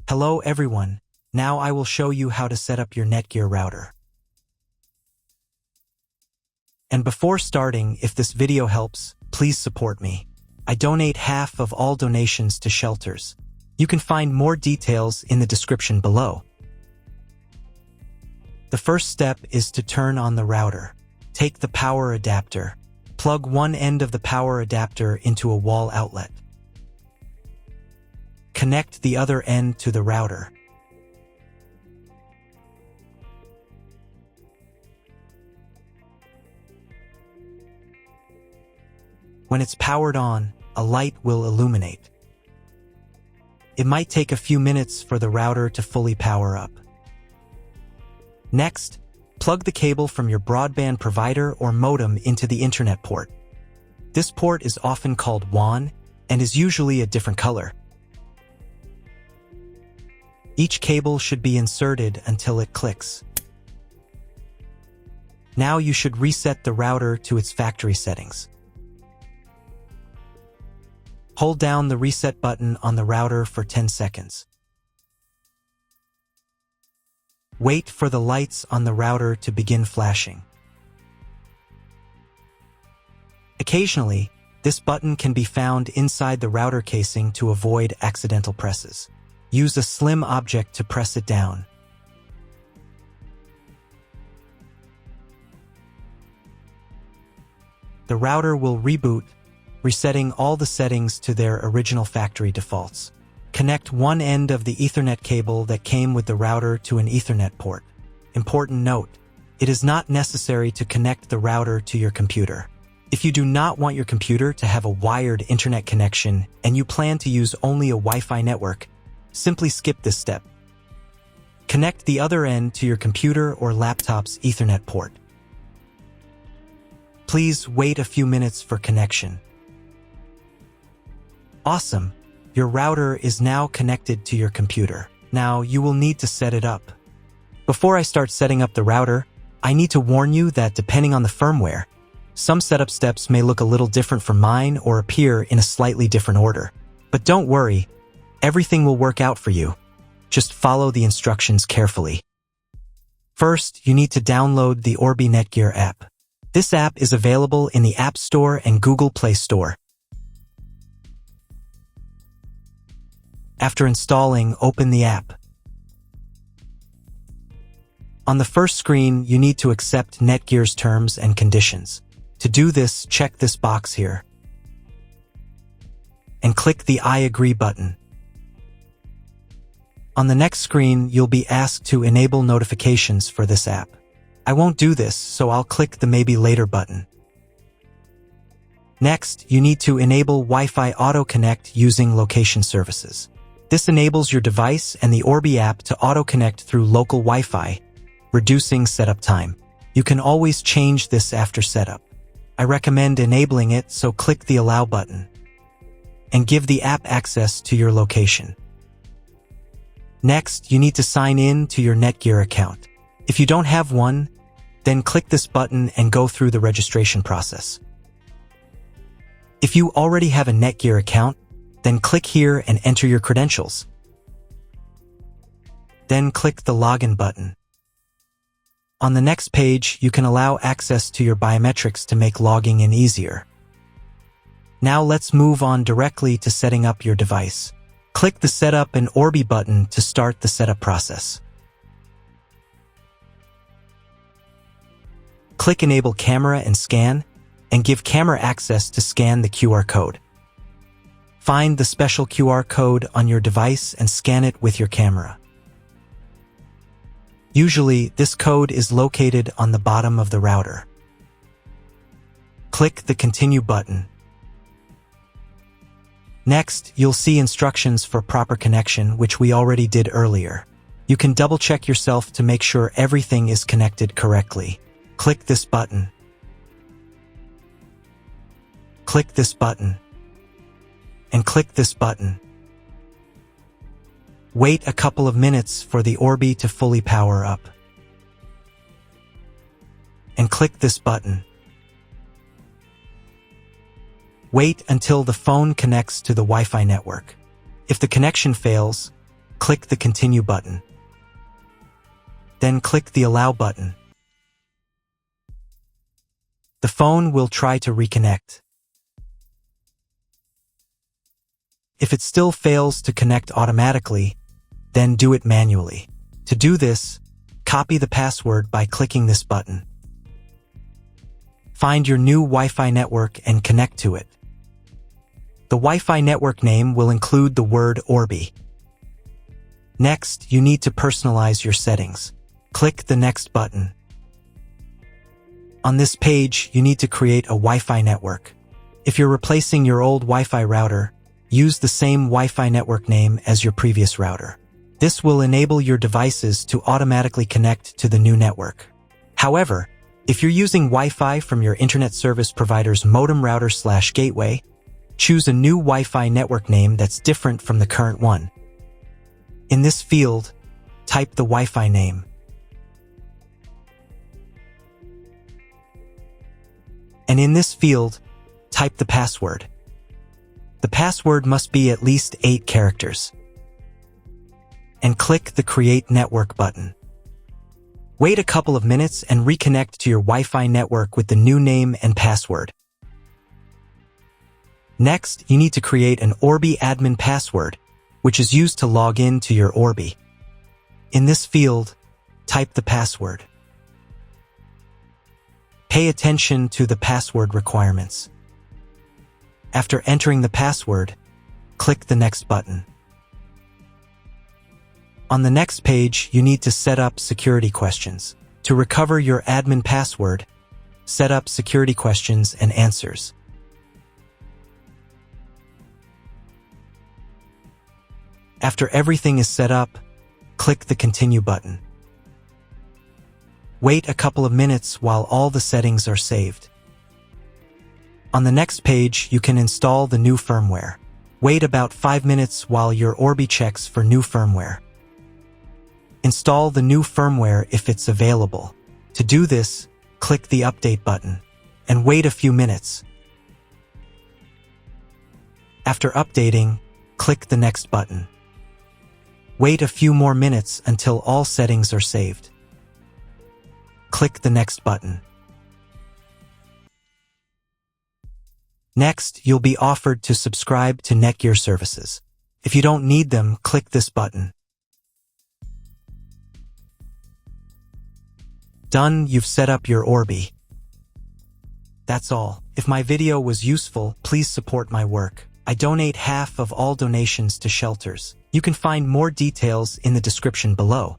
Hello everyone, now I will show you how to set up your NETGEAR router. And before starting, if this video helps, please support me. I donate half of all donations to shelters. You can find more details in the description below. The first step is to turn on the router. Take the power adapter. Plug one end of the power adapter into a wall outlet. Connect the other end to the router. When it's powered on, a light will illuminate. It might take a few minutes for the router to fully power up. Next, plug the cable from your broadband provider or modem into the internet port. This port is often called WAN and is usually a different color. Each cable should be inserted until it clicks. Now you should reset the router to its factory settings. Hold down the reset button on the router for 10 seconds. Wait for the lights on the router to begin flashing. Occasionally, this button can be found inside the router casing to avoid accidental presses. Use a slim object to press it down. The router will reboot, resetting all the settings to their original factory defaults. Connect one end of the Ethernet cable that came with the router to an Ethernet port. Important note, it is not necessary to connect the router to your computer. If you do not want your computer to have a wired internet connection and you plan to use only a Wi-Fi network, simply skip this step. Connect the other end to your computer or laptop's Ethernet port. Please wait a few minutes for connection. Awesome! Your router is now connected to your computer. Now you will need to set it up. Before I start setting up the router, I need to warn you that depending on the firmware, some setup steps may look a little different from mine or appear in a slightly different order. But don't worry, everything will work out for you. Just follow the instructions carefully. First, you need to download the Orbi NETGEAR app. This app is available in the App Store and Google Play Store. After installing, open the app. On the first screen, you need to accept NETGEAR's terms and conditions. To do this, check this box here and click the I agree button. On the next screen, you'll be asked to enable notifications for this app. I won't do this, so I'll click the Maybe Later button. Next, you need to enable Wi-Fi Auto Connect using location services. This enables your device and the Orbi app to auto-connect through local Wi-Fi, reducing setup time. You can always change this after setup. I recommend enabling it, so click the Allow button and give the app access to your location. Next, you need to sign in to your NETGEAR account. If you don't have one, then click this button and go through the registration process. If you already have a NETGEAR account, then click here and enter your credentials. Then click the Login button. On the next page, you can allow access to your biometrics to make logging in easier. Now let's move on directly to setting up your device. Click the Setup and Orbi button to start the setup process. Click Enable Camera and Scan, and give camera access to scan the QR code. Find the special QR code on your device and scan it with your camera. Usually, this code is located on the bottom of the router. Click the Continue button. Next, you'll see instructions for proper connection, which we already did earlier. You can double-check yourself to make sure everything is connected correctly. Click this button. Click this button. And click this button. Wait a couple of minutes for the Orbi to fully power up. And click this button. Wait until the phone connects to the Wi-Fi network. If the connection fails, click the Continue button. Then click the Allow button. The phone will try to reconnect. If it still fails to connect automatically, then do it manually. To do this, copy the password by clicking this button. Find your new Wi-Fi network and connect to it. The Wi-Fi network name will include the word Orbi. Next, you need to personalize your settings. Click the Next button. On this page, you need to create a Wi-Fi network. If you're replacing your old Wi-Fi router, use the same Wi-Fi network name as your previous router. This will enable your devices to automatically connect to the new network. However, if you're using Wi-Fi from your internet service provider's modem router/gateway, choose a new Wi-Fi network name that's different from the current one. In this field, type the Wi-Fi name. And in this field, type the password. The password must be at least 8 characters. And click the Create Network button. Wait a couple of minutes and reconnect to your Wi-Fi network with the new name and password. Next, you need to create an Orbi admin password, which is used to log in to your Orbi. In this field, type the password. Pay attention to the password requirements. After entering the password, click the Next button. On the next page, you need to set up security questions. To recover your admin password, set up security questions and answers. After everything is set up, click the Continue button. Wait a couple of minutes while all the settings are saved. On the next page, you can install the new firmware. Wait about 5 minutes while your Orbi checks for new firmware. Install the new firmware if it's available. To do this, click the Update button and wait a few minutes. After updating, click the Next button. Wait a few more minutes until all settings are saved. Click the Next button. Next, you'll be offered to subscribe to NETGEAR services. If you don't need them, click this button. Done, you've set up your Orbi. That's all. If my video was useful, please support my work. I donate half of all donations to shelters. You can find more details in the description below.